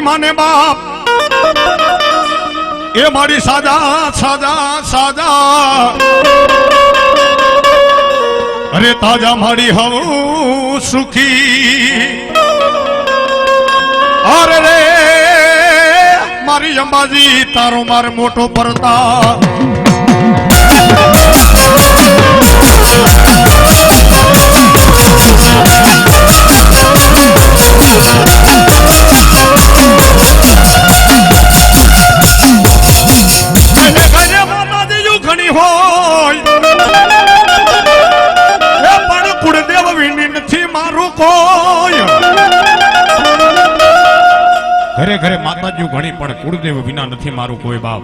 माने बाप ए मारी साजा साजा साजा अरे ताजा मारी हव सुखी अरे रे मारी अंबाजी तारो मार मोटो परता घनी हो कुलदेव विनी नहीं मारू कोई घरे घरे माताजी घणी पण कुलदेव विना नहीं मारू कोई बाप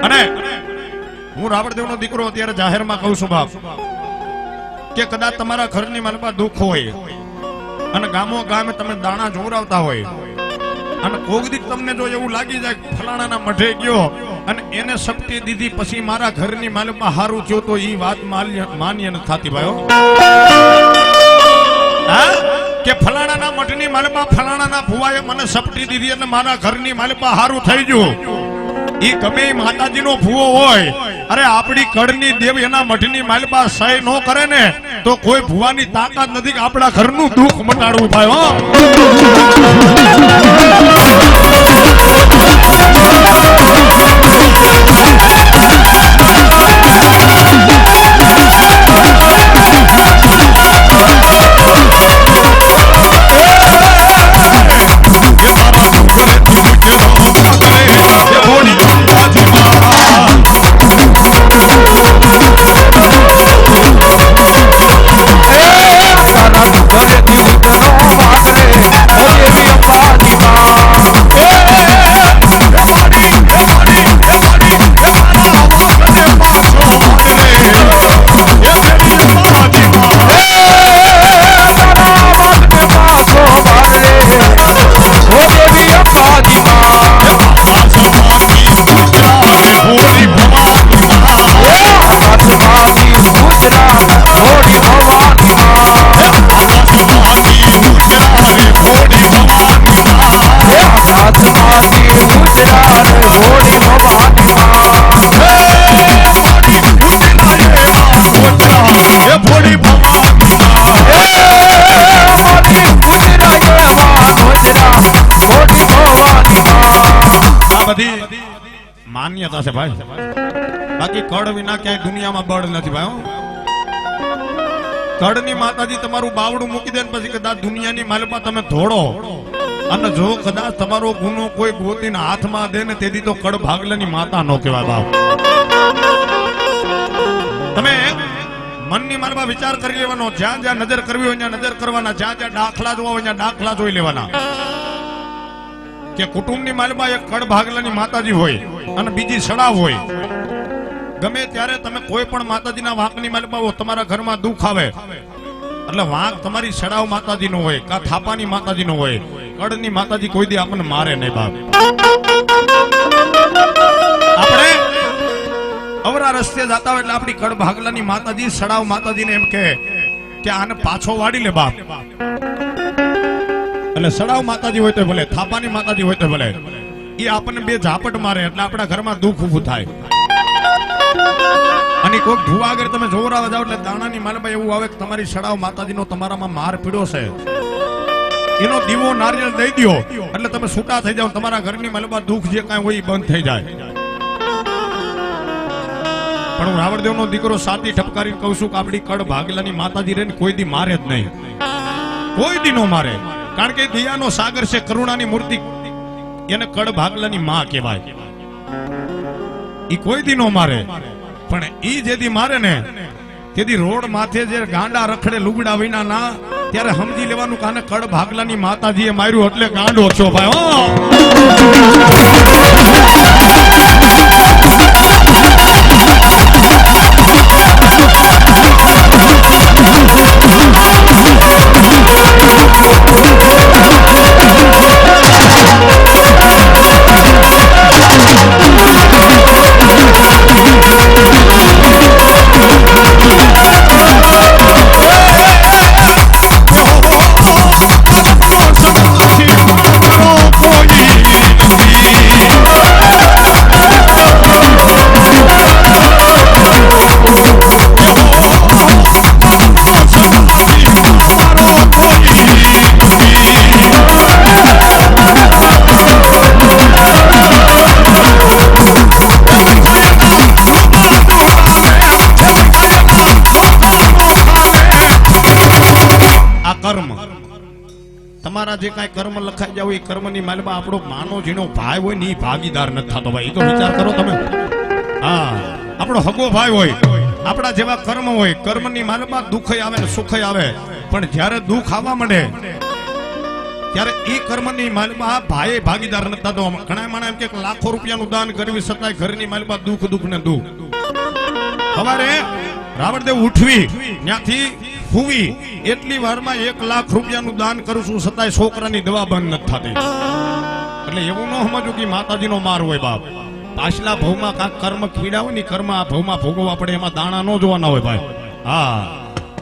अने हूँ रावणदेव नो दीकरो अत्यारे जाहेर में कहूं छुं बाप के कदाच तमारा घरनी मालपा दुख होय अने गामो गामे तमे दाणा जोरावता होय अने कोक दी तमने जो एवुं लागी जाय फलाणाना मठे गयो अने एने शक्ति दीदी पछी मारा घरनी मालपा हारू थयो तो ई वात मान्य न थाती भाईओ हां के फलाणाना मठनी मालपा फलाणाना भुवाए मने शक्ति दीदी अने मारा घरनी मालपा हारू થઈ ગયું ई गमे माताजीनो भुवो होय अरे आपणी कड़नी देव एना मठनी मालपा सही नो करे ने तो कोई भुवानी ताकत नथी के आपड़ा घरनु दुख मटाडવું भाई हो मान्यता से भाई बाकी कड़ विना क्या दुनिया में बड़ नहीं भाई कड़नी माताजी तमारू बावड़ू मूकी दे पछी कदाच दुनियानी मालपा तमे धोड़ो अने जो कदाच तमारो गुनो कोई गोतीने हाथ में दे ने तेदी तो कड़ भागलानी माता नो कहेवाय बाप तमे मननी मालपा विचार करी लेवानो ज्यां ज्यां नजर करवी होय त्यां नजर करवाना ज्यां ज्यां दाखला जोवा होय त्यां दाखला जोई लेवाना के कुटुंबनी मालपा एक कड़ भागलानी माताजी होय अने बीजी सड़ाव होय गमे त्यारे तमे कोई पण माताजीना वांकनी मालपा हो तमारा घरमां दुख आवे એટલે વાંક તમારી સડાવ માતાજીનો હોય કા થાપાની માતાજીનો હોય કડની માતાજી કોઈ દી આપણને મારે નહીં બાપ આપણે અવરા રસ્તે જાતા હોય એટલે આપણી કડ ભાગલાની માતાજી સડાવ માતાજીને એમ કહે કે આને પાછો વાડી લે બાપ એટલે સડાવ માતાજી હોય તો ભલે થાપાની માતાજી હોય તો ભલે એ આપણને બે ઝાપટ મારે એટલે આપણા ઘરમાં દુખ ઊભું થાય અને કોક ભુવા આગળ તમે જોરાવા જાવ એટલે દાણાની માલમાં એવું આવે કે તમારી સડાવ માતાજીનો તમારામાં માર પીડ્યો છે એનો દીવો નારિયેળ દઈ દયો એટલે તમે છૂટા થઈ જાવ તમારા ઘરની માલમાં દુખ જે કાંઈ હોય બંધ થઈ જાય પણ હું રાવણદેવનો દીકરો સાતી ઠપકારીને કહું છું કે આપણી કડ ભાગલાની માતાજી રે કોઈ દી મારે જ નહીં કોઈ દી નો મારે કારણ કે દયાનો સાગર છે કરુણાની મૂર્તિ એને કડ ભાગલાની માં કહેવાય ઈ કોઈ દી નો મારે પણ ઈ જેદી મારે ને તેદી રોડ માથે જે ગાંડા રખડે લુગડા વિના ના ત્યારે સમજી લેવાનું કાને કડ ભાગલાની માતાજીએ માર્યું એટલે ગાંડો છો ભાઈ હો Oh, તમારા જે કાંઈ કર્મ લખાઈ જાવ એ કર્મની માલમાં આપણો માનો જેનો ભાઈ હોય ને એ ભાગીદાર નથી થતો ભાઈ. એ તો વિચાર કરો તમે. હા, આપણો હગો ભાઈ હોય, આપણા જેવા કર્મ હોય, કર્મની માલમાં દુઃખ આવે ને સુખ આવે, પણ જ્યારે દુઃખ આવવા માંડે ત્યારે એ કર્મની માલમાં ભાઈ ભાગીદાર નથી થતો. ઘણા માણસ એમ કે લાખો રૂપિયાનું દાન કરવી છતાંય ઘરની માલમાં દુઃખ દુઃખ ને દુઃખ. સવારે રાવણદેવ ઉઠવી ત્યાંથી હુવી એટલી વારમાં 1 લાખ રૂપિયાનું દાન કરું છું છતાંય છોકરાની દવા બંધ નથી થતી. એટલે એવું ન સમજવું કે માતાજીનો માર હોય બાપ. પાછલા ભવમાં કાંક કર્મ પીડા હોય ને કર્મ આ ભવમાં ભોગવવા પડે, એમાં દાણા ન જોવાના હોય ભાઈ. હા,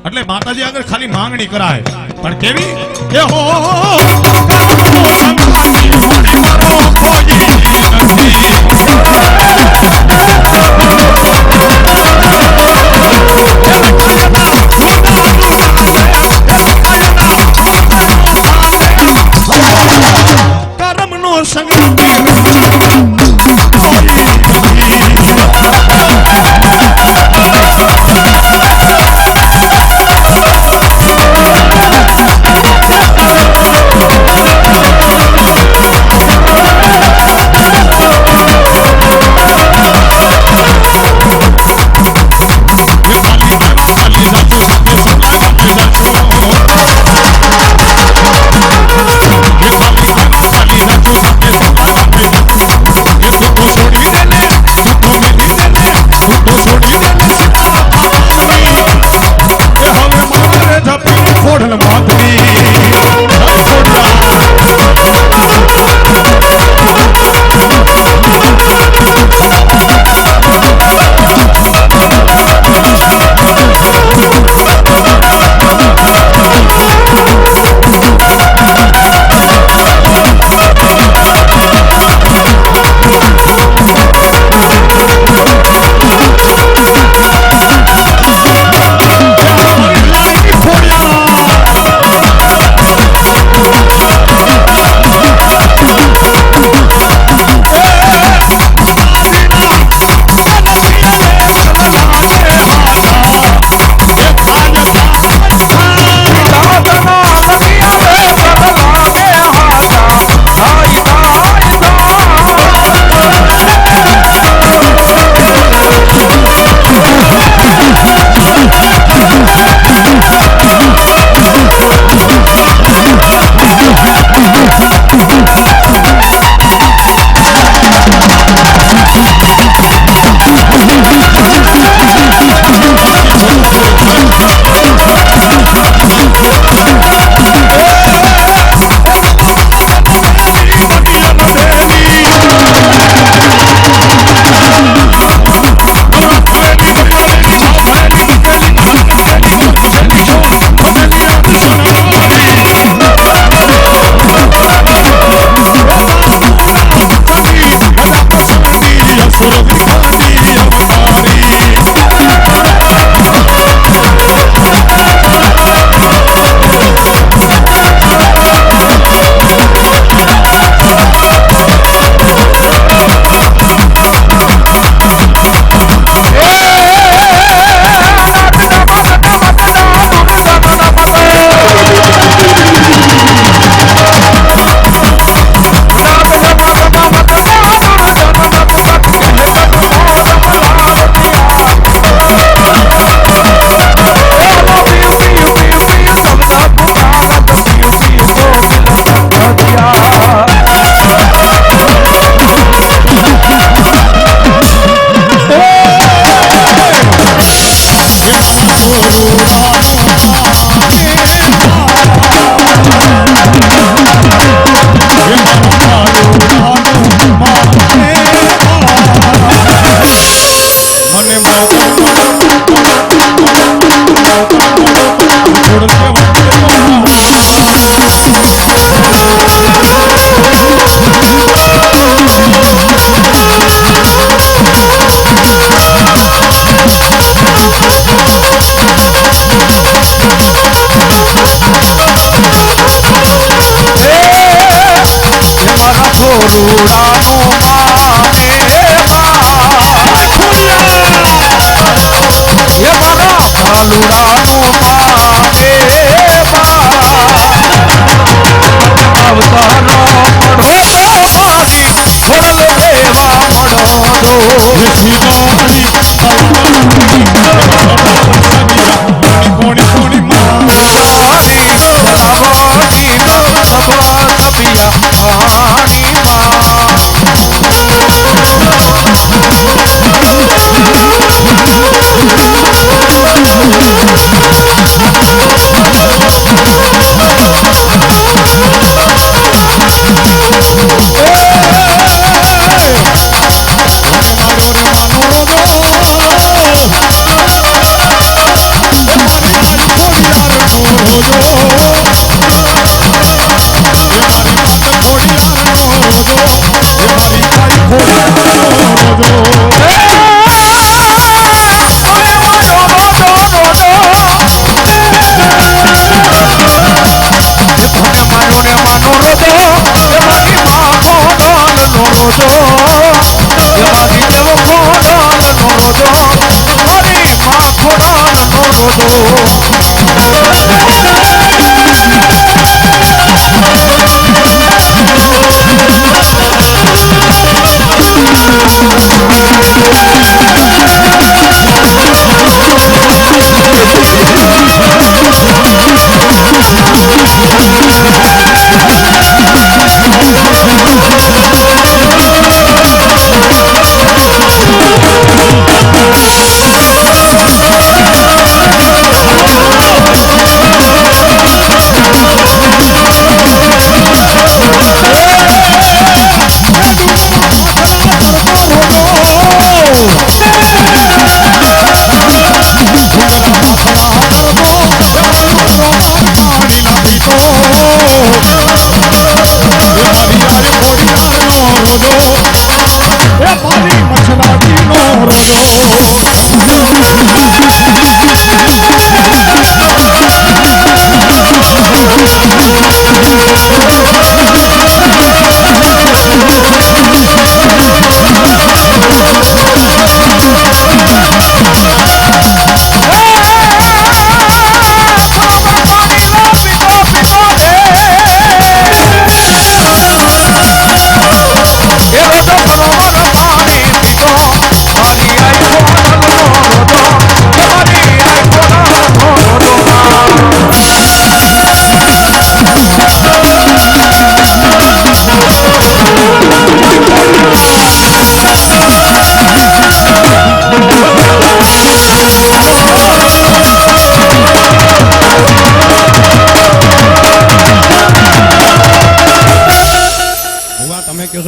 એટલે માતાજી આગળ ખાલી માંગણી કરાય, પણ કેવી કે હો કર્મનો સંગ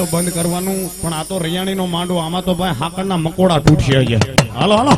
બંધ કરવાનું પણ આ તો રૈયાણીનો માંડો આમાં તો ભાઈ હાકરના મકોડા તૂટશે અહીંયા હાલો હાલો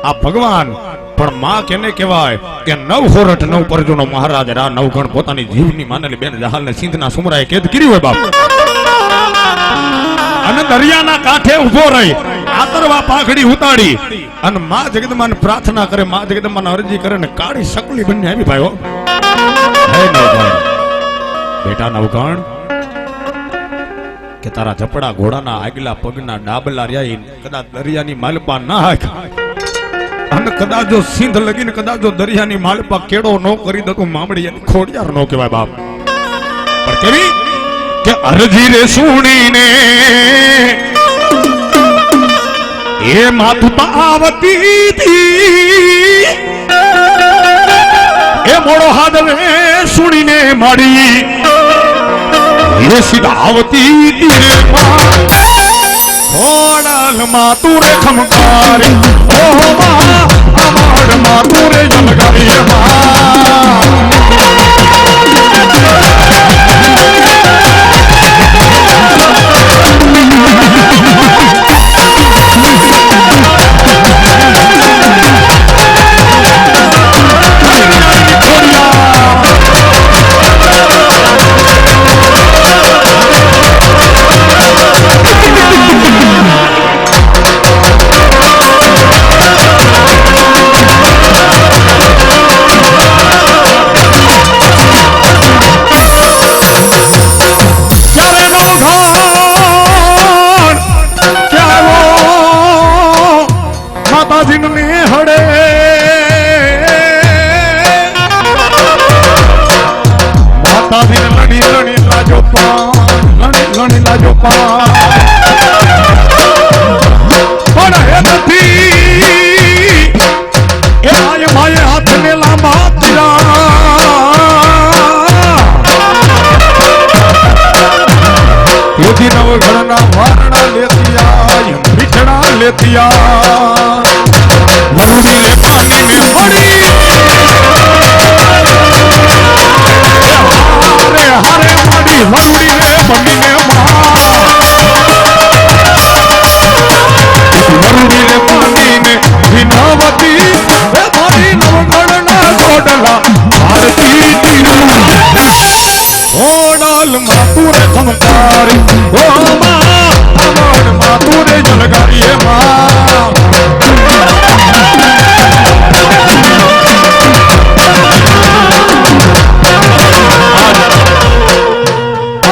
આ ભગવાન પણ માં કેને કહેવાય કે નવ હોરઠ નવ પરજોનો મહારાજ રા નવગણ પોતાની જીવની માનેલી બેન જહાલને સિંધના સુમરાએ કેદ કરી હોય બાપ અને દરિયાના કાંઠે ઉભો રહી આતરવા પાઘડી ઉતાડી અને માં જગદંબાને પ્રાર્થના કરે માં જગદંબાને અરજી કરે ને કાળી શકલી બનને આવી ભાઈઓ હે નવગણ બેટા નવગણ કે તારા ઝપડા ઘોડાના આગલા પગના ડાબલા રહ્યા કદાચ દરિયાની માલપા ના હાક અને કદાચ જો સિંધ લગીને કદાચ જો દરિયાની માલપા કેડો નો કરી દતો મામડી ખોડિયાર નો કહેવાય બાપ પણ કેવી કે અરજી રે સુણીને એ માથું આવતી હતી એ મોડો હાથ સુણીને માડી એ સીધા આવતી ખોડાલ માં તું રે ખમકારી ઓ માં અમાર માં તું રે જમગારી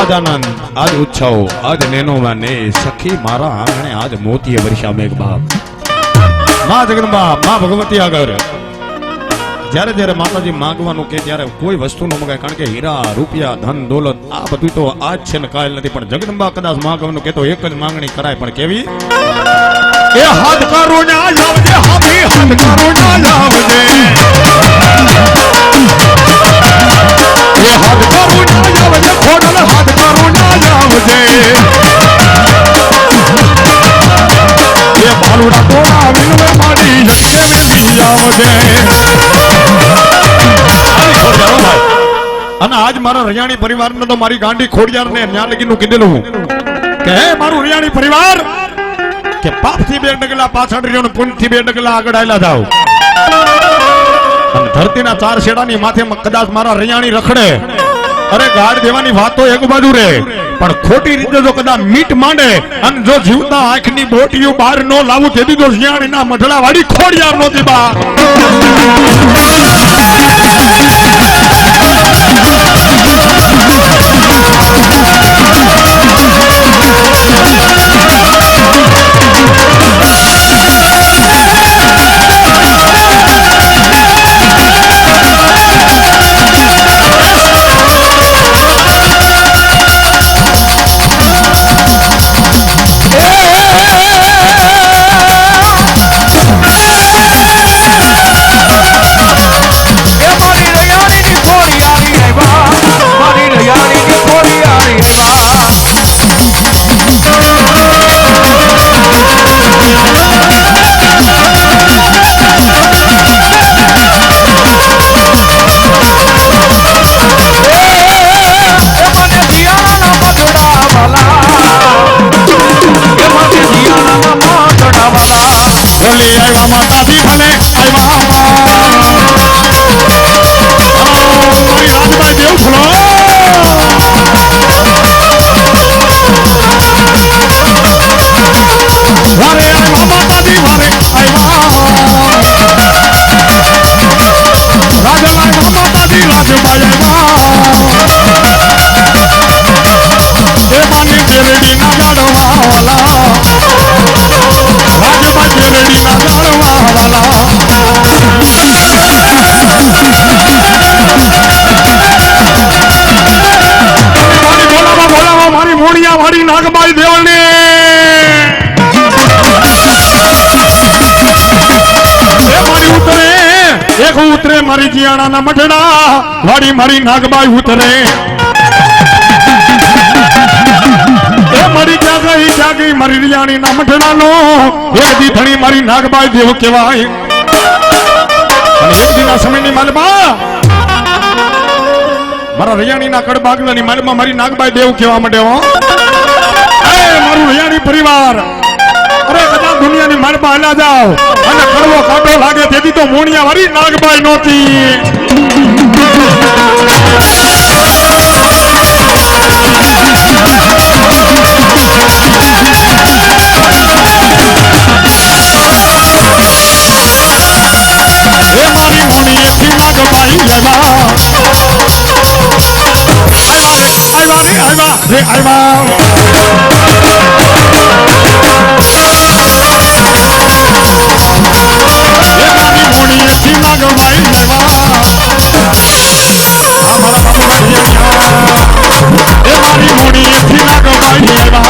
ગજાનંદ આજ ઉત્સવ આજ નેનો ને સખી મારા આંગણે આજ મોતીએ વર્ષા મેઘ બાપ માં જગદંબા માં ભગવતી આગળ જ્યારે જ્યારે માતાજી માંગવાનું કે ત્યારે કોઈ વસ્તુ ન મગાય કારણ કે હીરા રૂપિયા ધન દોલત આ બધું તો આજ છે ને કાલ નથી પણ જગદંબા કદાચ માંગવાનું કે તો એક જ માંગણી કરાય પણ કેવી એ હાથ કરો ના લાવજે હાથી હાથ કરો ના લાવજે એ હાથ કરો ના લાવજે ખોડલ હાથ કરો ના લાવજે એ બાલુડા તોડા વિનવે માડી જકે વેલી આવજે અને આજ મારા રૈયાણી પરિવારને તો મારી ગાંડી ખોડિયારને ન્યા લગીનું કીધેલું કે હે મારું રૈયાણી પરિવાર કે પાપથી 2 ડગલા પાછળ રહ્યો ને પુણ્યથી 2 ડગલા આગળ આયલા જાવ અને ધરતીના 4 શેડાની માથે કદાચ મારા રૈયાણી રખડે અરે ગાડ દેવાની વાત તો એક બાજુ રે પણ ખોટી રીતે જો કદાચ મીટ માંડે અને જો જીવતા આંખની બોટીઓ બહાર નો લાવું તે દીધો શિયાળીના મઢડા વાળી ખોડિયાર નોતી બા માતાજી ભલે રાજભાઈ દેવ ખલો માતાજી ભલે રાજભાઈ માતાજી રાજભાઈ એ માની દેરડી ના જાડવા વાલા રાજભાઈ દેરડી ના જાડવા વાલા બોલાવા મારી મોડિયા વાળી નાગબાઈ દેવળને મારી ઉતરે એક ઉતરે મારી જીયાણાના મઢડા વાળી મારી નાગબાઈ ઉતરે મારી ક્યાં ગઈ મારી રિયાણી ના મઢડાનો એક દી ધણી મારી નાગબાઈ દેવ કહેવાય અને એક દી ના સમયની માલમાં મારા રિયાણી ના કડબાગલાની માલમાં મારી નાગબાઈ દેવ કહેવા માંડ્યો એ મારું રિયાણી પરિવાર અરે કદાચ દુનિયાની માલમાં હાલ્યા જાવ અને કડવો કાંટો લાગે તેથી તો મોણિયા વાળી નાગબાઈ નહોતી મારી મોની એથી નાગબાઈ આવ્યા રે આવ્યા મારી મોની એથી નાગબાઈ આવ્યા મારા બાબુ એ મારી મોની એથી નાગબાઈ આવ્યા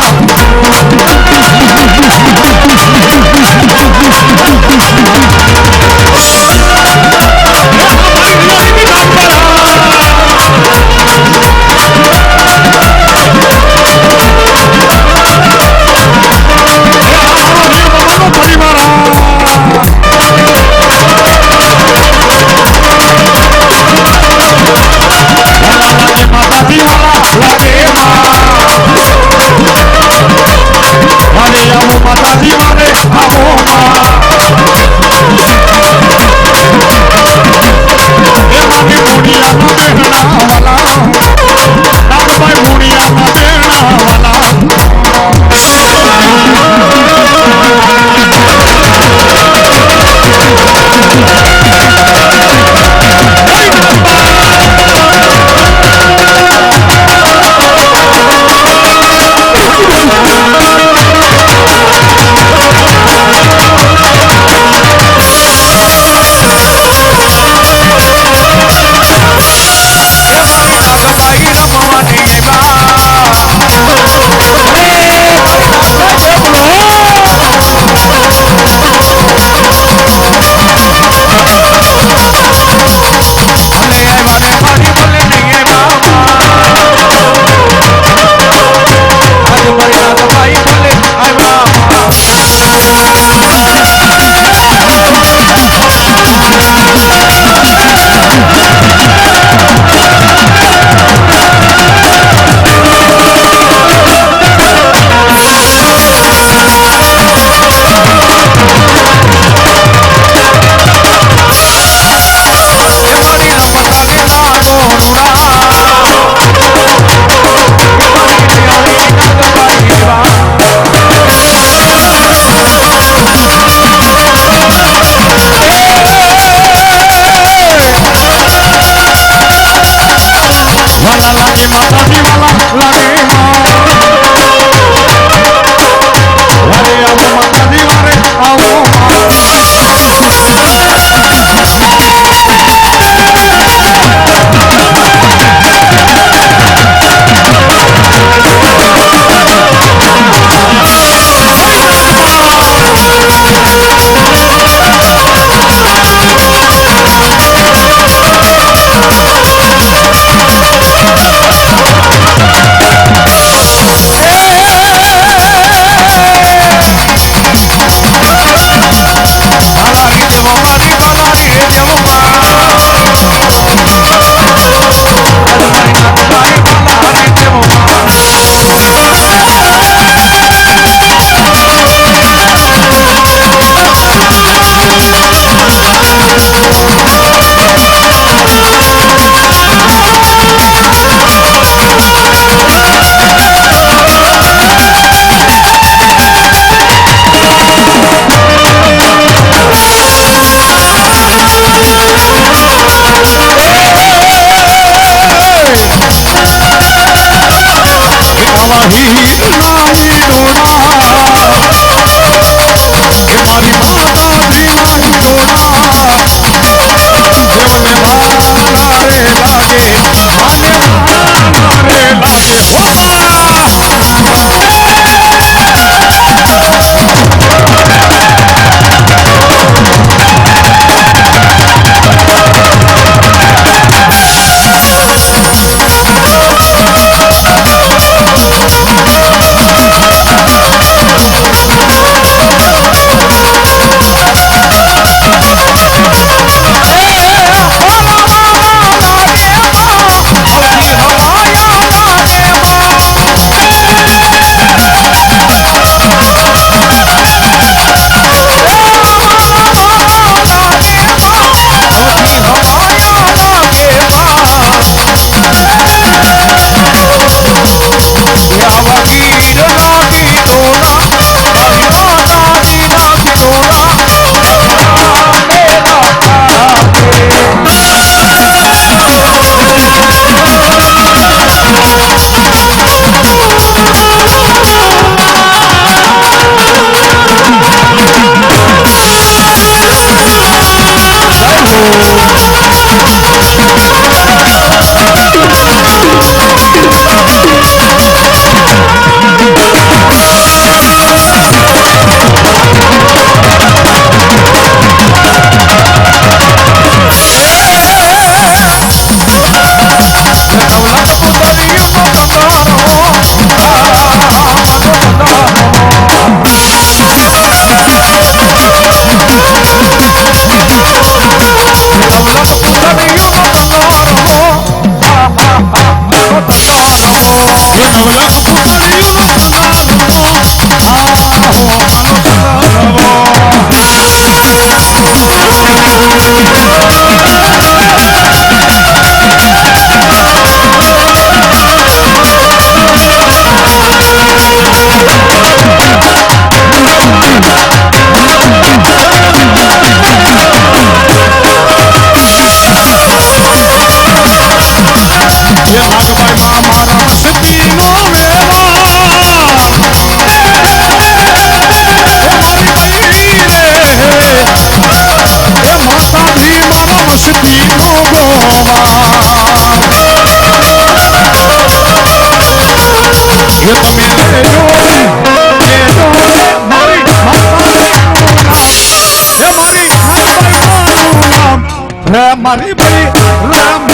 मारी भाई राम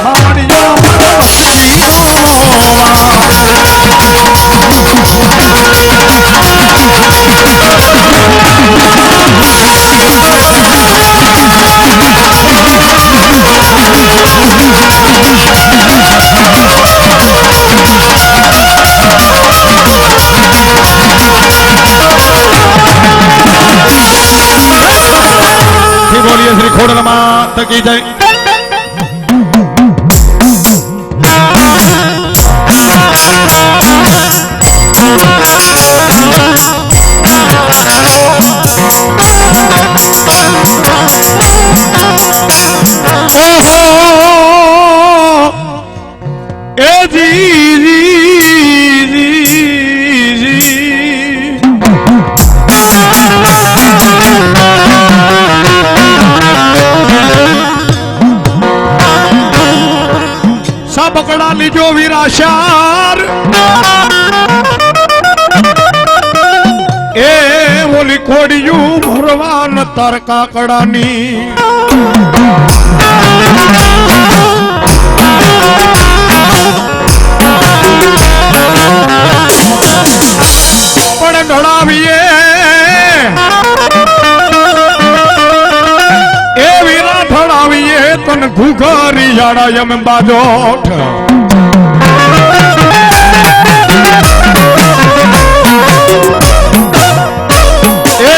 मामनिया बोलिए श्री खोड़ल माता की जय। પકડા લીજો વિરાશાર એ ઓલી કોડિયું ભરવાન તાર કાકડાની પણ ઢળાવીએ એ વીરા ઢળાવીએ તન ઘુઘરી જાડા યમ બાજોઠ એ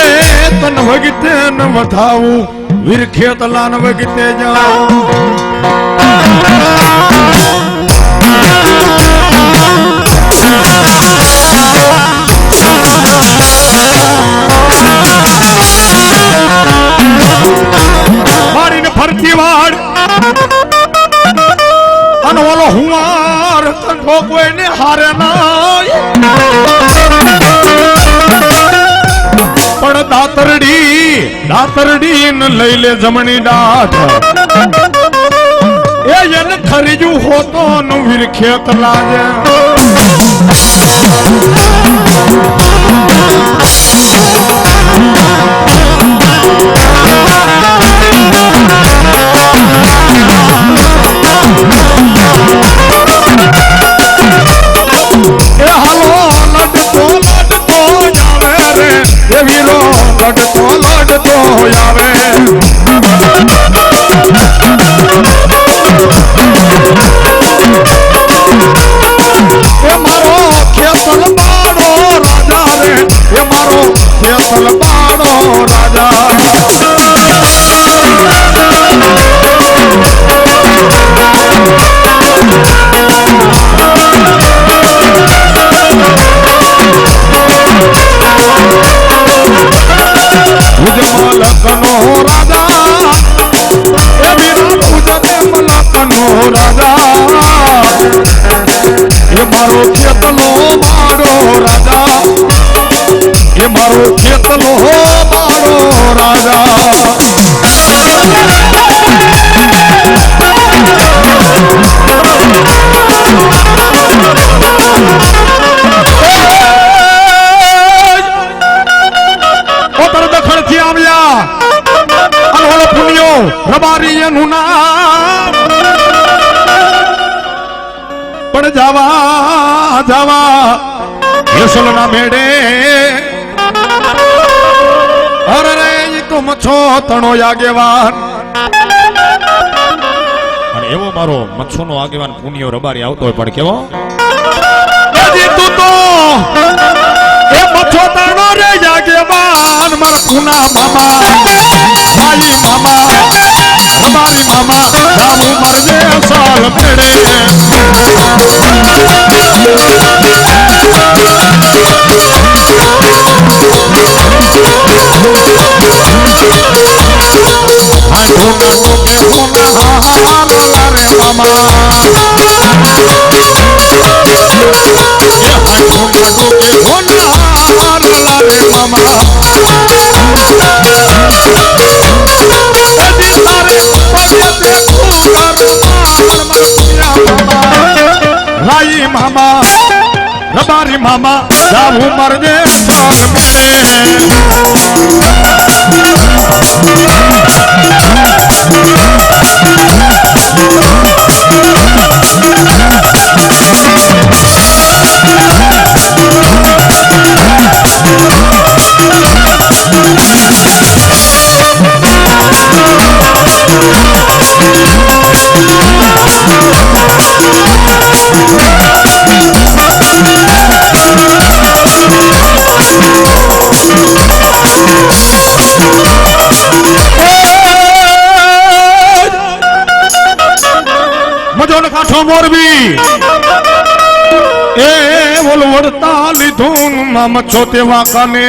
તન વગતે ન વધાવું વિરખેત લાન વગતે જાઉં ફરતી વાડ અને ઓલો હુંવાર કંઠો કોઈને હારે નાય પણ દાતરડી ને લઈ લે જમણી દાઠ એ એને ખરીજું હોતો નું વિરખેત લાગે લડતો આવે એ મારો ખેતલ બાળો રાજા રે એ મારો ખેતલ બાળો રાજા મલકનો રાજા એ વીરા ઉજને મલકનો રાજા એ મારો ખેતલો મારો રાજા એ મારો ખેતલો મારો રાજા રબારી એનું નામ પણ જાવા જાવા યસલ ના મેડે અરે રે તો મચ્છો તણો આગેવાન અને એવો મારો મચ્છો નો આગેવાન પુનિયો રબારી આવતો હોય પણ કેવો તું તો એ મચ્છો તણો રે આગેવાન મારા પુના મામા ભાઈ મામા રબારી મામા રામુ મરજે સાલ પેડે હાય હોના ટોકે હોના હાલા રે મામા એ હાય હોના ટોકે હોના હાલા રે મામા રાઈ મામા રબારી મામા જાવું મરજે સાલ મેળે કાઠો મોરબી એ બોલ વડતા લીધું માં મચ્છો તેવા કાને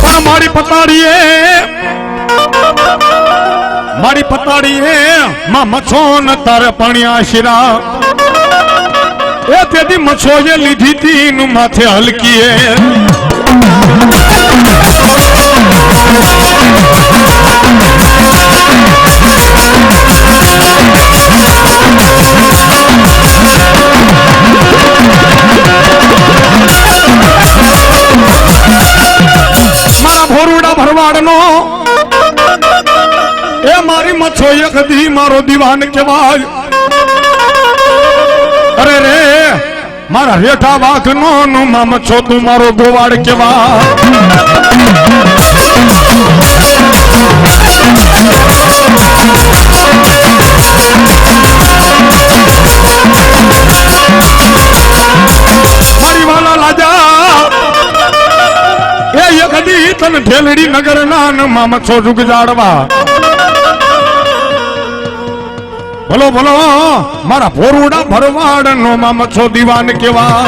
પણ મારી પતાડી હે માં મચ્છો ન તારે પાણી આશીરા એ તેથી મચ્છો એ લીધી તી નું માથે હલકી હે મારા ભોરુડા ભરવાડનો એ મારી મચ્છો એક દી મારો દીવાન કહેવાય અરે રે મારા રેઠા વાઘનો નું માં મચ્છો તું મારો ગોવાડ કહેવાય મારી વાલા લાજા એ એક દી તન ઢેલડી નગર ના માં મચ્છો જુગ જાડવા બોલો બોલો મારા ભોરુડા ભરવાડ નો માં મચ્છો દીવાન કેવા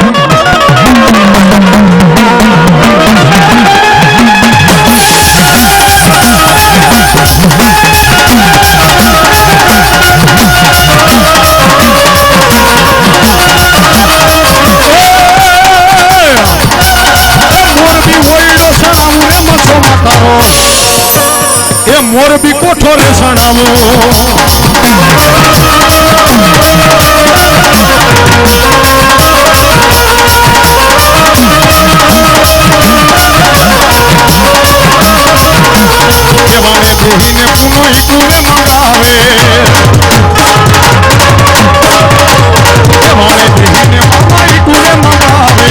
એ મોરબી કોઠો રે સણાવો કેવાને દેહીને પુનો ઈકુને મંગાવે કેવાને દેહીને મામા ઈકુને મંગાવે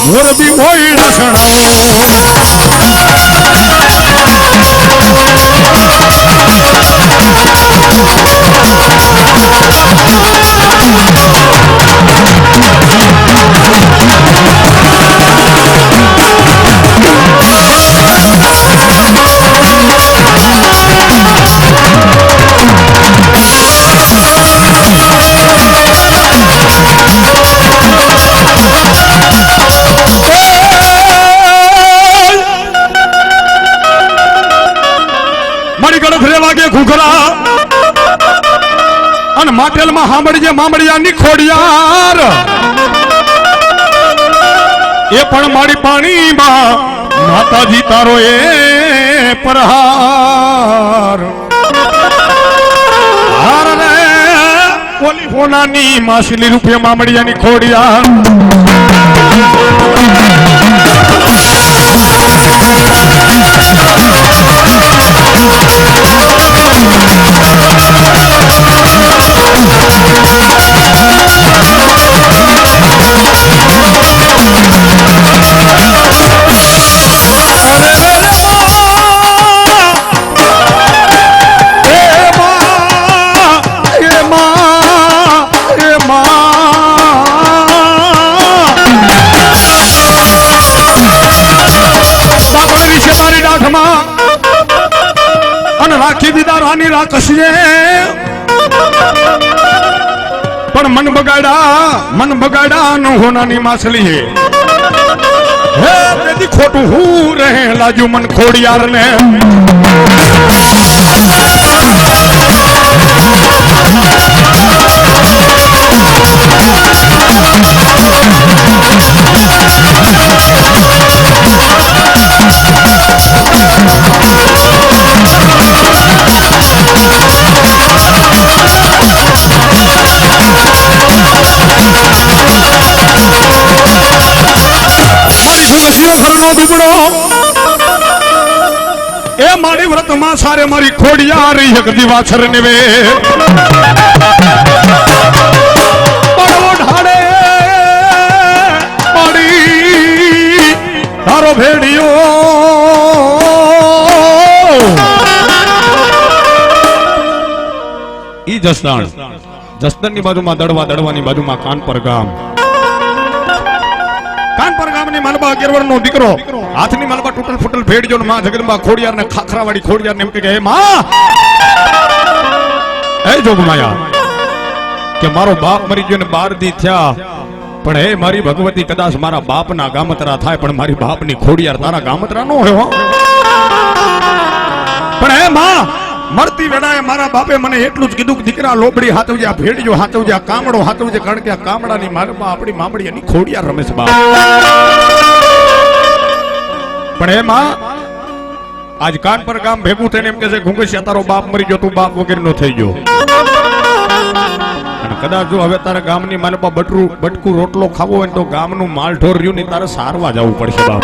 મોરબી ઓયડા ઘૂઘરા અને માટેલ માં સાંભળજે મામડિયા ની ખોડિયાર એ પણ મારી પાણી માં માતાજી તારો એ પ્રહાર હાર રે ઓલી હોનાની માસલી રૂપિયા મામડિયા ની ખોડિયાર અને રાખી દીધા રાની રાકસીએ પણ મન બગાડા નો હોનાની માછલી હે હે તેથી ખોટું હું રહે લાજુ મન ખોડિયાર ને દુબળો એ મારી વ્રત માં સારે મારી ખોડિયાર એક દીવાછર નેવે પડવો ઢાળે પડી તારો ભેડિયો ઈ જસદણ ની બાજુમાં દડવાની બાજુમાં કાનપર ગામ મલબા 11 વર્ષનો દીકરો હાથની મલબા તૂટલ ફૂટલ ભેડજો ને માં જગદંબા ખોડિયાર ને ખાખરાવાડી ખોડિયાર ને એમ કે હે માં એ જોગમાયા કે મારો બાપ મરી ગયો ને 12 દી થયા, પણ હે મારી ભગવતી, કદાચ મારા બાપના ગામતરા થાય પણ મારી બાપની ખોડિયાર તારા ગામતરા નો હોય હો. પણ હે માં, મરતી વેળાએ મારા બાપે મને એટલું જ કીધું કે દીકરા લોબડી હાથવજે, આ ભેડિયો હાથવજે, આ કામડો હાથવજે, કારણ કે આ કામડાની માલમાં આપણી મામડીયાની ખોડિયાર રમે છે બાપ. પણ હે માં, આજ કાન પર ગામ ભેગું થઈને એમ કે છે ઘુંઘસિયા તારો બાપ મરી ગયો, તું બાપ વગેરેનો થઈ ગયો. અને કદાચ જો હવે તારે ગામની માલપા બટકું રોટલો ખાવો હોય તો ગામનું માલ ઢોર રહ્યું ને તારે સારવા જવું પડશે બાપ.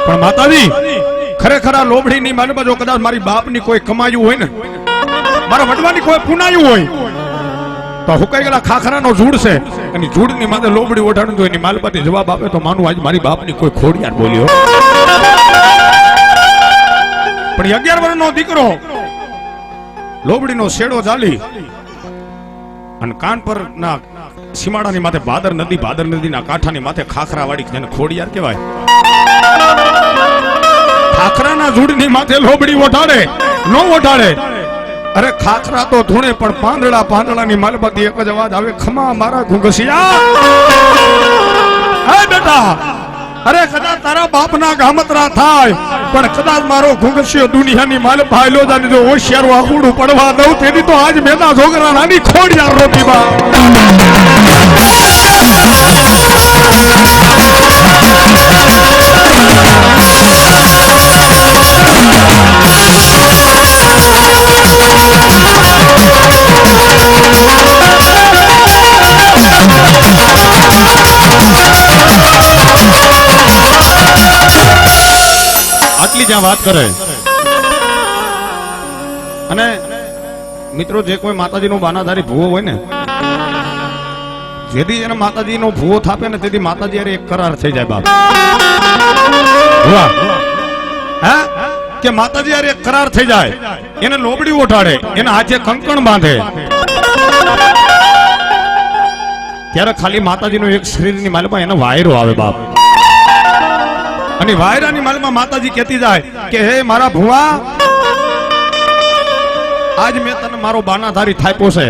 પણ માતાજી, ખરેખર આ લોબડીની માલપા જો કદાચ મારી બાપની કોઈ કમાયું હોય ને, મારા વડવાની કોઈ પુનાયું હોય, તો હુકાઈ ગયેલા ખાખરાનો ઝૂડ છે અને ઝૂડની માથે લોબડી ઓઢાડું તો એની માલપાથી જવાબ આપે તો માનું આજ મારી બાપની કોઈ ખોડિયાર બોલ્યો. પણ 11 વર્ષનો દીકરો લોબડીનો શેડો ચાલી અને કાન પર ના સીમાડાની માથે ભાદર નદીના કાંઠાની માથે ખાખરા વાળી જેને ખોડિયાર કહેવાય, ખાખરાના ઝૂડની માથે લોબડી ઓઢાડે નો ઓઢાડે. અરે ખાખરા તો ધૂણે પણ પાંદડાની માલપાથી એક જ અવાજ આવે, ખમા મારા ઘુંઘસિયા. હે બેટા, અરે કદાચ તારા બાપના ગામતરા થાય પણ કદાચ મારો ઘુંઘસિયો દુનિયાની માલપા આયલો જાને જો હોશિયારો આકુડું પડવા દઉં તેની તો આજ મેદા છોકરા નાની ખોડિયાર રોટી બા. આટલી જ્યાં વાત કરે. અને મિત્રો, જે કોઈ માતાજીનો બાનાધારી ભૂવો હોય ને, જેથી એને માતાજીનો ભૂવો થાપે ને તેથી માતાજી અરે એક કરાર થઈ જાય બાપ. હે કે માતાજી અરે એક કરાર થઈ જાય, એને લોબડી ઓઢાડે, એને હાથે કંકણ બાંધે, ત્યારે ખાલી માતાજીનો એક શરીરની માલમાં એને વાયરો આવે બાપ. અને વાયરાની માલમાં માતાજી કહેતી જાય કે હે મારા ભુવા, આજ મેં તને મારો બાનાધારી થાપ્યો છે,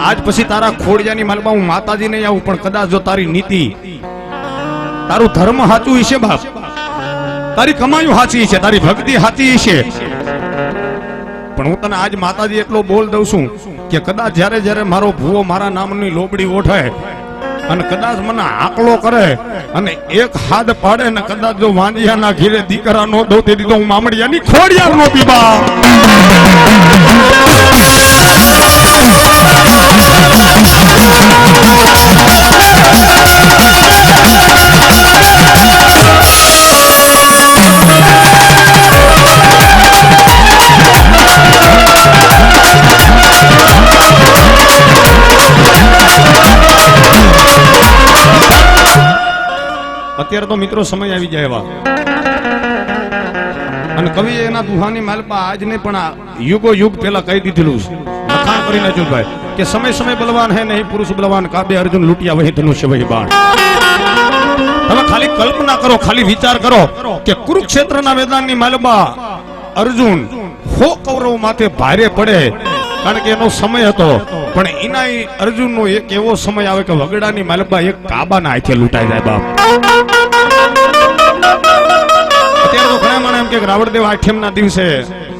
આજ પછી તારા ખોડિયાની માલમાં હું માતાજી નહીં આવું, પણ કદાચ જો તારી નીતિ, તારું ધર્મ સાચું હશે બાપ, તારી કમાયું સાચી છે, તારી ભક્તિ સાચી છે, પણ હું તને આજ માતાજી એટલો બોલ દઉં છું કે કદાચ જ્યારે મારો ભુવો મારા નામની લોબડી ઓઠે અને કદાચ મને આકલો કરે અને એક હાથ પાડે ને કદાચ જો વાંજિયાના ઘીરે દીકરા નો દઉં તેથી તો હું મામડિયાની ખોડિયાર નો પીબા. અત્યારે તો મિત્રો સમય આવી જાય એવા, અને કવિ એના દુહાની માલપા આજ ને પણ યુગો યુગ પહેલા કહી દીધેલું છે, લખાણ કરીને ભાઈ કે સમય બલવાન હે નહીં પુરુષ બલવાન, કાબે અર્જુન લૂટિયા વહી ધનુષ્ય વહી બાણ. તમે ખાલી કલ્પના કરો, ખાલી વિચાર કરો કે કુરુક્ષેત્રના મેદાનની માલપા અર્જુન 100 કૌરવ માથે ભારે પડે, કારણ કે એનો સમય હતો, પણ એના અર્જુનનો એક એવો સમય આવે કે વગડાની માલપા એક કાબાના હાથે લૂંટાઈ જાય બાપ. અત્યારે તો ઘણા માણસ એમ કે રાવણદેવ આઠમના દિવસે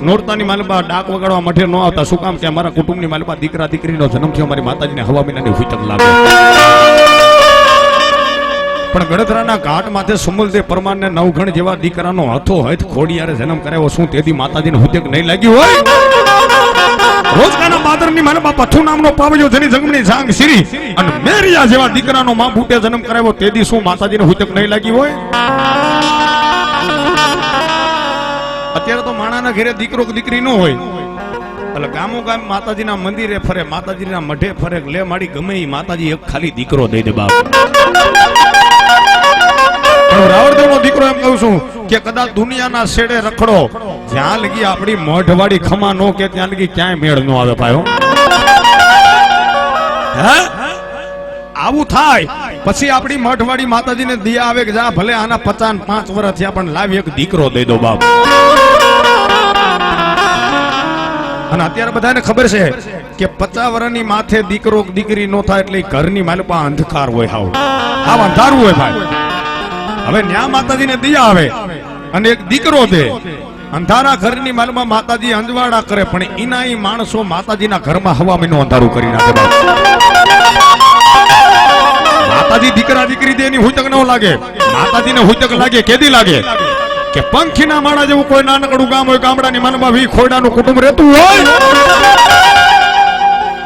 નોરતાની માલપા ડાક વગાડવા મઠે ન આવતા, શું કામ કે અમારા કુટુંબની માલપા દીકરા દીકરીનો જન્મ થયો, અમારી માતાજીને હવા મહિનાની હુતક લાગે. પણ ગડધરાના ઘાટ માથે સુમલદેવ પરમારને નવઘણ જેવા દીકરાનો હથો હથ ખોડિયારે જન્મ કરાવ્યો, શું તેથી માતાજીને હુતક નહીં લાગ્યું હોય? રોજકાના બાદરની માલપા પથુ નામનો પાવજો જેની જગમની જાંગ શીરી અને મેરિયા જેવા દીકરાનો માં બુટે જન્મ કરાવ્યો, તેથી શું માતાજીને હુતક નહીં લાગી હોય? અત્યારે તો માણાના ઘરે દીકરો દીકરી ન હોય, એટલે ગામો ગામ માતાજીના મંદિરે ફરે, માતાજીના મઢે ફરે, લે માડી ગમે ઈ માતાજી એક ખાલી દીકરો દઈ દે બાપ. રાવણદેવનો દીકરો એમ કહું છું કે કદાચ દુનિયાના શેડે રખડો, જ્યાં લગી આપણી મોઢવાડી ખમા નો કે ત્યાં લગી ક્યાંય મેળ નો આવે ભાઈઓ. હે આવું થાય પછી આપણી મઠવાડી માતાજીને દિયા આવે કે જા ભલે આના 55 વર્ષ થયા પણ લાવી એક દીકરો દઈ દો બાપ. અને અત્યારે બધાને ખબર છે કે 50 વર્ષની માથે દીકરો કે દીકરી નો થાય એટલે ઈ ઘરની માલપા અંધકાર હોય, હાવ અંધારું હોય ભાઈ. હવે ન્યા માતાજીને દયા આવે અને એક દીકરો દે, અંધારા ઘરની માલમાં માતાજી અંજવાડા કરે, પણ એના ઈ માણસો માતાજીના ઘરમાં હવા મહિનો અંધારું કરી નાખે. માતાજી દીકરા દીકરી દે એની હુતક ન લાગે, માતાજીને હુતક લાગે કેદી લાગે કે પંખીના માળા જેવું કોઈ નાનકડું ગામ હોય, ગામડાની માનમાં 20 ખોયડાનું કુટુંબ રહેતું હોય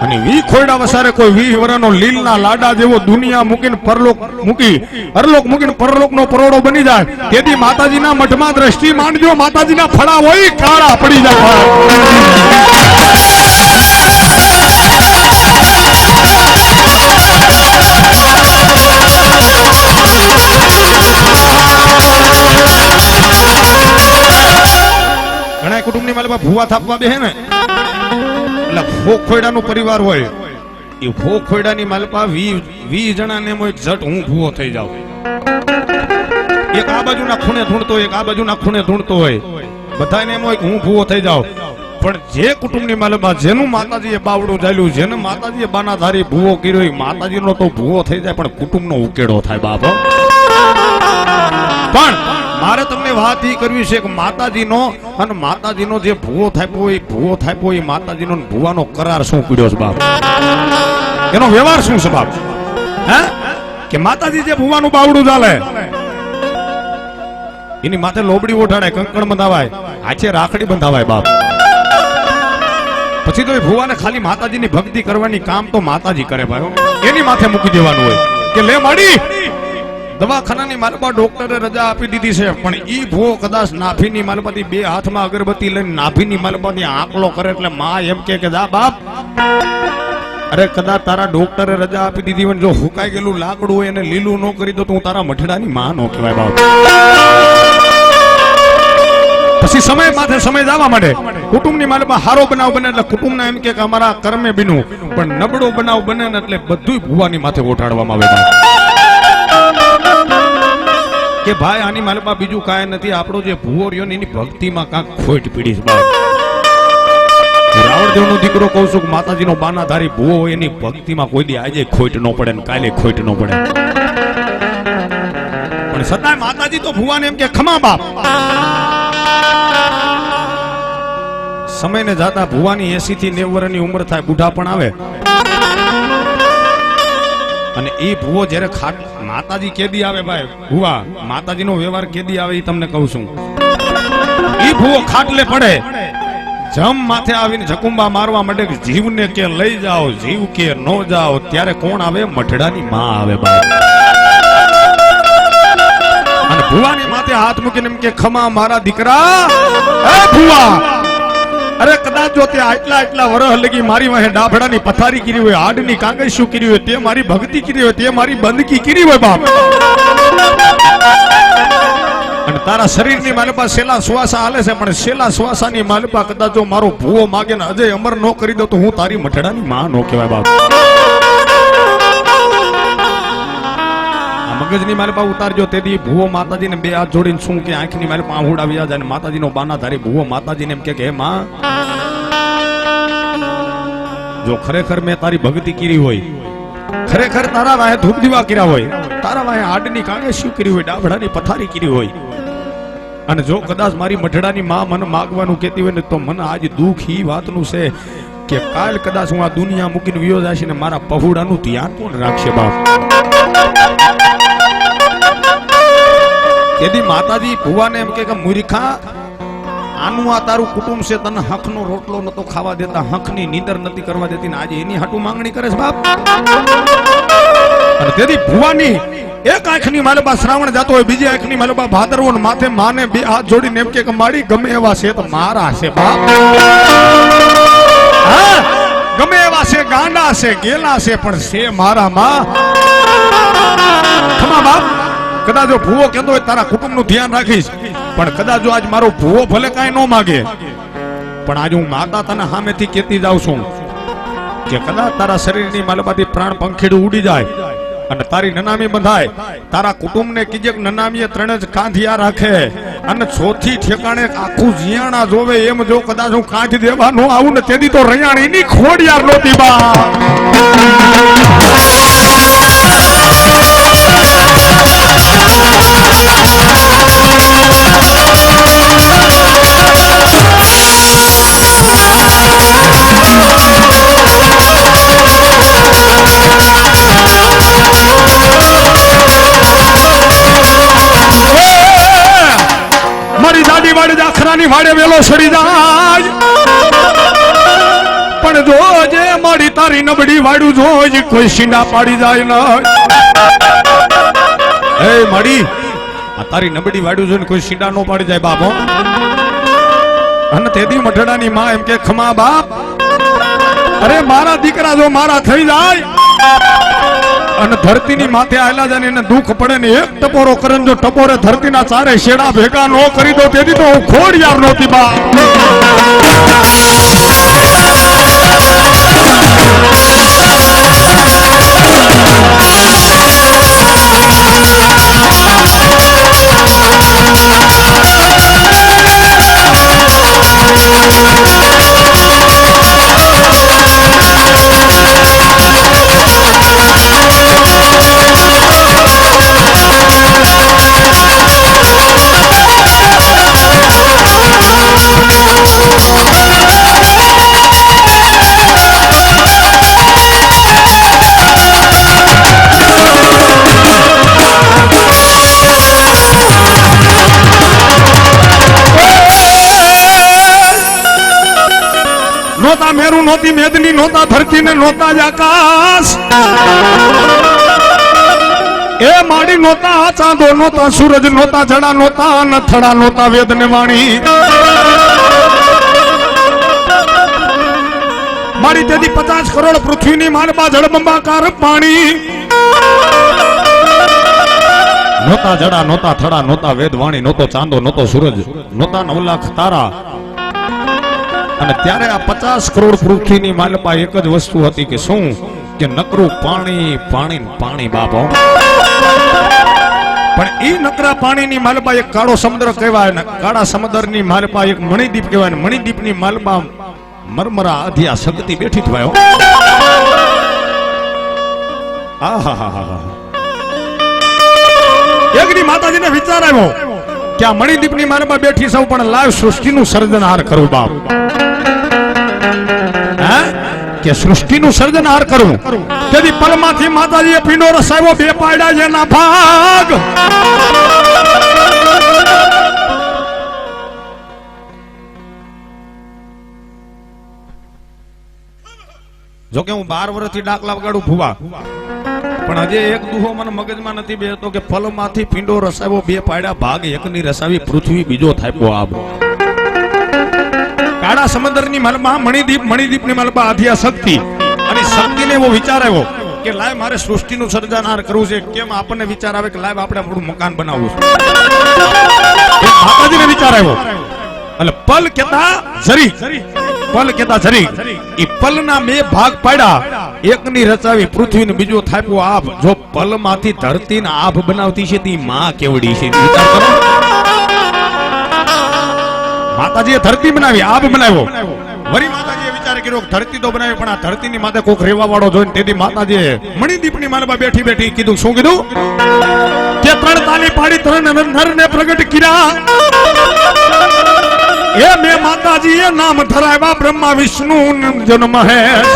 અને 20 ખોયડા વસારે કોઈ 20 વર્ષનો લીલના લાડા જેવો દુનિયા મૂકીને પરલોક મૂકી અરલોક મૂકીને પરલોકનો પરોડો બની જાય, તેથી માતાજીના મઠમાં દ્રષ્ટિ માંડજો, માતાજીના ફળા હોય કાળા પડી જાય. ઘણા કુટુંબની માલમાં ભૂવા થાપવા બેહે ને એટલે ફોક ખોયડાનો પરિવાર હોય, એ ફોક ખોયડાની માલપા 20 જણાને એમ હોય જટ હું ભૂવો થઈ જાઉં. એક આ બાજુના ખૂણે ધૂણતો હોય, એક આ બાજુના ખૂણે ધૂણતો હોય, બધાને એમ હોય કે હું ભૂવો થઈ જાઉં. પણ જે કુટુંબની માલમાં જેનું માતાજીએ બાવડું ચાલ્યું, જેને માતાજીએ બાનાધારી ભૂવો કર્યો, માતાજીનો તો ભૂવો થઈ જાય પણ કુટુંબનો ઉકેડો થાય બાપો. પણ મારે તમને વાત ઈ કરવી છે કે માતાજીનો અને માતાજીનો જે ભૂવો થાપ્યો એ માતાજીનો ભૂવાનો કરાર શું પીડ્યો છે બાપ, એનો વ્યવહાર શું છે બાપ? હે કે માતાજી જે ભૂવાનું બાવડું ચાલે એની માથે લોબડી ઓઢાડે, કંકણ બંધાવાય, હાથે રાખડી બંધાવાય બાપ. પછી તો એ ભૂવાને ખાલી માતાજીની ભક્તિ કરવાની કામ તો માતાજી કરે ભાઈ, એની માથે મૂકી દેવાનું હોય કે લે માડી દવાખાનાની માલપા ડોક્ટરે રજા આપી દીધી છે, પણ ઈ ભૂવો કદાચ નાભીની માલપાથી 2 હાથમાં અગરબત્તી લઈને નાભીની માલપાથી આંકલો કરે એટલે માં એમ કે જા બાપ, અરે કદાચ તારા ડોક્ટરે રજા આપી દીધી હોય, જો હુકાઈ ગયેલું લાકડું હોય એને લીલું ન કરી દો તો હું તારા મઠડાની માં નો કહેવાય બાપ. પછી સમય માથે સમય જવા માંડે, કુટુંબની માલમાં હારો બનાવ બને એટલે કુટુંબના એમ કે અમારા કર્મે બીનું, પણ નબળો બનાવ બને ને એટલે બધું ભૂવાની માથે ઓઠાડવામાં આવે કે ભાઈ આની માલમાં બીજું કાંઈ નથી, આપણો જે ભૂવો રહ્યો ને એની ભક્તિમાં કાંક ખોટ પીડી છે બાપ. રાવણદેવનો દીકરો કહું છું કે માતાજીનો બાનાધારી ભૂવો હોય એની ભક્તિમાં કોઈ દી આજે ખોટ ન પડે ને કાલે ખોટ ન પડે, પણ છતાંય માતાજી તો ભૂવાને એમ કે ખમા બાપ. સમયને જાતા ભૂવાની 80 થી 90 વર્ષની ઉંમર થાય, બુઢા પણ આવે અને એ ભૂવો જ્યારે ખાટ માતાજી કેદી આવે ભાઈ, ભૂવા માતાજીનો વ્યવહાર કેદી આવે એ તમને કહું છું. એ ભૂવો ખાટલે પડે, જમ માથે આવીને જકુંબા મારવા માંડે કે જીવને કે લઈ જાઓ, જીવ કે નો જાઓ, ત્યારે કોણ આવે? મઠડાની માં આવે ભાઈ. અને ભૂવાની માથે હાથ મૂકીને એમ કે ખમા મારા દીકરા, એ ભૂવા, અરે કદાચ જો તે આટલા વર્ષ લગી મારી વાહે ડાભડાની પથારી કરી હોય, હાડની કાંગળિયું કરી હોય, તે મારી ભક્તિ કરી હોય, તે મારી બંદગી કરી હોય બાપ, અને તારા શરીરની માલપા સેલા શ્વાસા હાલે છે, પણ સેલા શ્વાસાની માલપા કદાચ જો મારો ભૂવો માગે ને અજય અમર નો કરી દો તો હું તારી મઠડાની માં નો કહેવાય બાપ. મગજની માલપા ઉતારજો, તેથી ભૂવો માતાજીને 2 હાથ જોડીને શું કે આંખની માલપા આહુડ આવી જાય, માતાજીનો બાનાધારી ભૂવો માતાજીને એમ કે હે માં, જો ખરેખર મેં તારી ભક્તિ કરી હોય, ખરેખર તારા વાહે ધૂપ દીવા કર્યા હોય, તારા વાહે હાડની કાંગળિયું કરી હોય, ડાભડાની પથારી કરી હોય, અને જો કદાચ મારી મઠડાની માં મને માગવાનું કહેતી હોય ને તો મને આજ દુઃખ ઈ વાતનું છે કે કાલ કદાચ હું આ દુનિયા મૂકીને વિયો જશે ને મારા પહુડાનું ધ્યાન કોણ રાખશે બાપ. તેથી માતાજી ભુવાને એમ કે મૂર્ખા, આનું આ તારું કુટુંબ છે, તને હકનો રોટલો નતો ખાવા દેતા, હકની નીંદર નથી કરવા દેતી, ને આજે એની હાટું માંગણી કરે છે બાપ. અને તેથી ભુવાની એક આંખની માલપા શ્રાવણ જાતો હોય, બીજી આંખની માલપા ભાદરવો, માથે માને 2 હાથ જોડીને એમ કે મારી ગમે એવા છે તો મારા છે બાપ. હા, ગમે એવા છે, ગાંડા છે, ગેલા છે, પણ છે મારા માં. ખમા બાપ, કદાચ જો ભૂવો કહેતો હોય તારા કુટુંબનું ધ્યાન રાખીશ, પણ કદાચ જો આજ મારો ભૂવો ભલે કાંઈ ન માગે, પણ આજ હું માતા તને સામેથી કહેતી જાઉં છું કે કદાચ તારા શરીરની માલમાંથી પ્રાણ પંખીડું ઉડી જાય, અને તારી નનામી બંધાય તારા કુટુંબ ને કીજે નનામીએ ત્રણે જ કાંધિયા રાખે અને ચોથી ઠેકાણે આખું જીયાણા જોવે એમ જો કદાચ હું કાંધ દેવા નો આવું ને તેથી તો રૈયાણી ની ખોડિયાર નહોતી બા મારી દાદી વાડે આખરાની વાડે વેલો સડી જાય પણ જો જે મારી તારી નબળી વાડું જોજ કોઈ સીંડા પાડી જાય ન એ માડી આ તારી નબળી વાડું જોઈને કોઈ સીંડા નો પાડી જાય બાપો અને તેદી મઢડાની માં એમ કે ખમા બાપ અરે મારા દીકરા જો મારા થઈ જાય અને ધરતીની માથે આયલા જાય એને દુઃખ પડે ને એક ટપોરો કરે જો ટપોરે ધરતીના ચારે શેડા ભેગા નો કરી દો તેથી તો હું ખોડિયાર નહોતી બા નોતા મેરું નોતી મેદની નોતા ધરતી ને નોતા જ આકાશ એ માડી નોતા ચાંદો નોતા સૂરજ નોતા જડા નોતા નથડા નોતા વેદ ને વાણી મારી તેથી 50 કરોડ પૃથ્વીની માનબા જળબંબાકાર પાણી નોતા જડા નોતા થડા નોતા વેદ વાણી નોતો ચાંદો નોતો સૂરજ નોતા 9 લાખ તારા અને ત્યારે આ 50 કરોડ પૃથ્વીની માલપા એક જ વસ્તુ હતી કે શું કે નકરું પાણી પાણી પાણી બાપો પણ ઈ નકરા પાણીની માલપા એક કાળો સમુદ્ર કહેવાય ને કાળા સમુદ્રની માલપા એક મણિદીપ કહેવાય ને મણિદીપની માલપા મરમરા આધિયા શક્તિ બેઠી થવાયો આહાહાહા એકની માતાજીને વિચાર આવ્યો કે આ મણિદીપની માલપા બેઠી સૌ પણ લાવ સૃષ્ટિનું સર્જનહાર કરું બાપ કે સૃષ્ટિનું સર્જનહાર કરવું તેથી પલમાંથી માતાજીએ પીંડો રસાવ્યો બે પાડ્યા એના ભાગ જોકે હું 12 વર્ષથી ડાકલા વગાડું ભુવા પણ હજે એક દુહો મને મગજમાં નથી બેસતો કે પલમાંથી પીંડો રસાવ્યો બે પાડ્યા ભાગ એકની રસાવી પૃથ્વી બીજો થાપ્યો આબ કાળા સમુદ્રની મલમાં મણિદીપની મલમાં આધિયા શક્તિ અને શક્તિને એવો વિચાર આવ્યો કે લાય મારે સૃષ્ટિનું સર્જનહાર કરવું છે કેમ આપણને વિચાર આવે કે લાય આપણે આપણું મકાન બનાવવું છે માતાજીને વિચાર આવ્યો એટલે પલ કેતા જરી પલ કેતા જરી ઈ પલના બે ભાગ પાડ્યા એકની રચાવી પૃથ્વીને બીજો થાપ્યો આભ જો પલમાંથી ધરતીને આભ બનાવતી છે તી માં કેવડી છે વિચાર કરો માતાજીએ ધરતી બનાવી આબ બનાવ્યો વરી માતાજીએ વિચાર કર્યો ધરતી તો બનાવી પણ આ ધરતીની માથે કોક રેવા વાળો જોઈને તેથી માતાજીએ મણિદીપની માલમાં બેઠી બેઠી કીધું શું કીધું કે 3 તાલી પાડી 3 નરને પ્રગટ કર્યા એ મે માતાજીએ નામ ધરાવ્યા બ્રહ્મા વિષ્ણુ જન મહેશ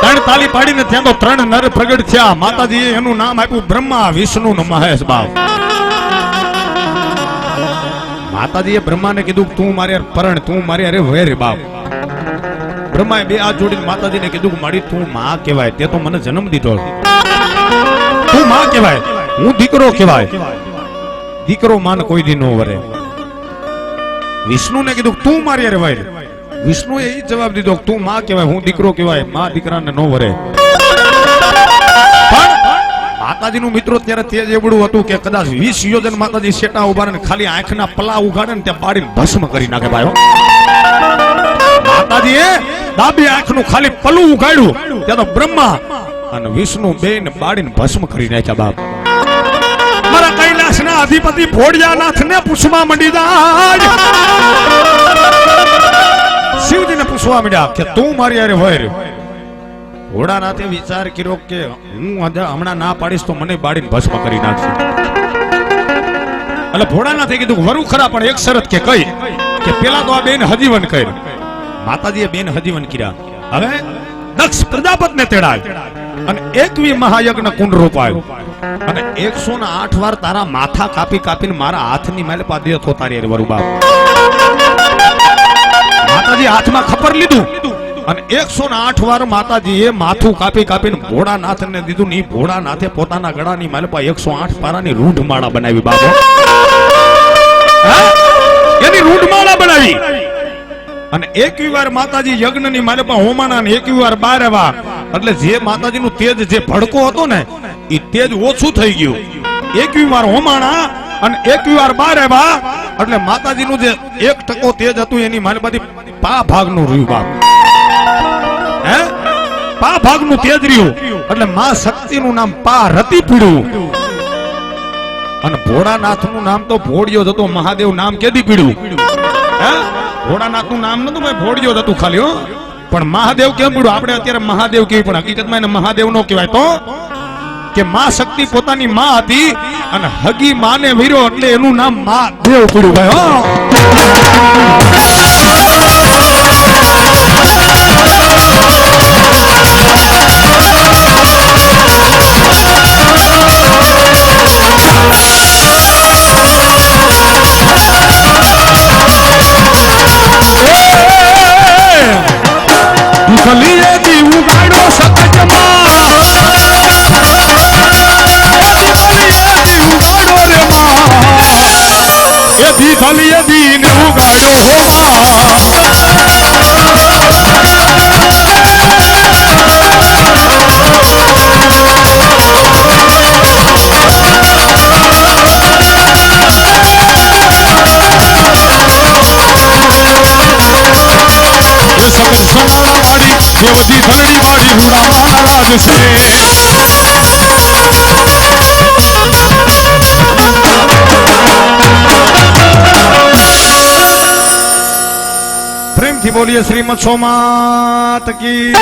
3 તાલી પાડીને ત્યાં તો 3 નર પ્રગટ થયા માતાજીએ એનું નામ આપ્યું બ્રહ્મા વિષ્ણુ ને મહેશ બાપ માતાજીએ બ્રહ્માને કીધું તું મારે પરણ તું મારે અરે વેર બાપ બ્રહ્માએ બે હાથ જોડીને માતાજીને કીધું કે મારી તું માં કહેવાય તે તો મને જન્મ દીધો તું માં કહેવાય હું દીકરો કહેવાય દીકરો માન કોઈ દી નો વરે વિષ્ણુને કીધું તું મારી અરે વેર વિષ્ણુએ એ જવાબ દીધો તું માં કહેવાય હું દીકરો કહેવાય માં દીકરાને નો વરે માતાજીનું મિત્રો ત્યારે તેજ એવડું હતું કે કદાચ 20 યોજન માતાજી શેટા ઉભારે ખાલી આંખના પલા ઉગાડે ને ત્યાં પાડીને ભસ્મ કરી નાખે ભાઈઓ માતાજીએ ડાબી આંખનું ખાલી પલું ઉગાડ્યું ત્યાં તો બ્રહ્મા અને વિષ્ણુ બેન બાળીને ભસ્મ કરી નાખ્યા બાપ. મારા કૈલાસના અધિપતિ ભોળિયાનાથને પૂછવા માંડી જાય. શિવજીને પૂછવા માંડ્યા કે તું મારી હારે હોય રે. ભોળાનાથે વિચાર કર્યો કે હું હમણાં ના પાડીશ તો મને બાળીને ભસ્મ કરી નાખશે. એટલે ભોળાનાથે કીધું વરુ ખરા પણ એક શરત કે કઈ કે પેલા તો આ બેન હજીવન કર. માતાજીએ બેન હજીવન કર્યા. હવે દક્ષ પ્રજાપતિને તેડાય અને 21 મહાયજ્ઞ કુંડ રોપાયો અને 108 વાર તારા માથા કાપી કાપીને મારા હાથની માલપા દે તો તારી વરુ બાપ. માતાજી હાથમાં ખબર લીધું અને 108 વાર માતાજીએ માથું કાપી કાપીને ભોળાનાથને દીધું. ની ભોળાનાથે પોતાના ગળાની માલપા 108 પારાની રૂઢ માળા બનાવી બાપો. એની રૂઢ માળા બનાવી અને 21 વાર માતાજી યજ્ઞની માલપા હોમાણા ને 21 વાર બાર આવ્યા. એટલે જે માતાજીનું તેજ જે ભડકો હતો ને એ તેજ ઓછું થઈ ગયું. 21 વાર હોમાણા અને 21 વાર બાર આવ્યા એટલે માતાજીનું જે 1% તેજ હતું એની માલપાથી પા ભાગનું રહ્યું બાપ. હે પા ભાગનું તેજ રહ્યું એટલે માં શક્તિનું નામ પા રતી પીડ્યું. અને ભોળાનાથનું નામ તો ભોળિયો જ હતો. મહાદેવ નામ કેદી પીડ્યું? હે ભોળાનાથનું નામ નતું ભાઈ, ભોળિયો જ હતું ખાલી. હો પણ મહાદેવ કેમ પીડ્યું? આપણે અત્યારે મહાદેવ કહેવી પણ હકીકતમાં એને મહાદેવ નો કહેવાય. તો કે માં શક્તિ પોતાની માં હતી અને હગી માને વીરો એટલે એનું નામ મહાદેવ પીડ્યું ભાઈ. હો દેવતી ધરણી વાળી હુડા મહારાજ છે. પ્રેમથી બોલીએ શ્રીમદ સોમાત કી.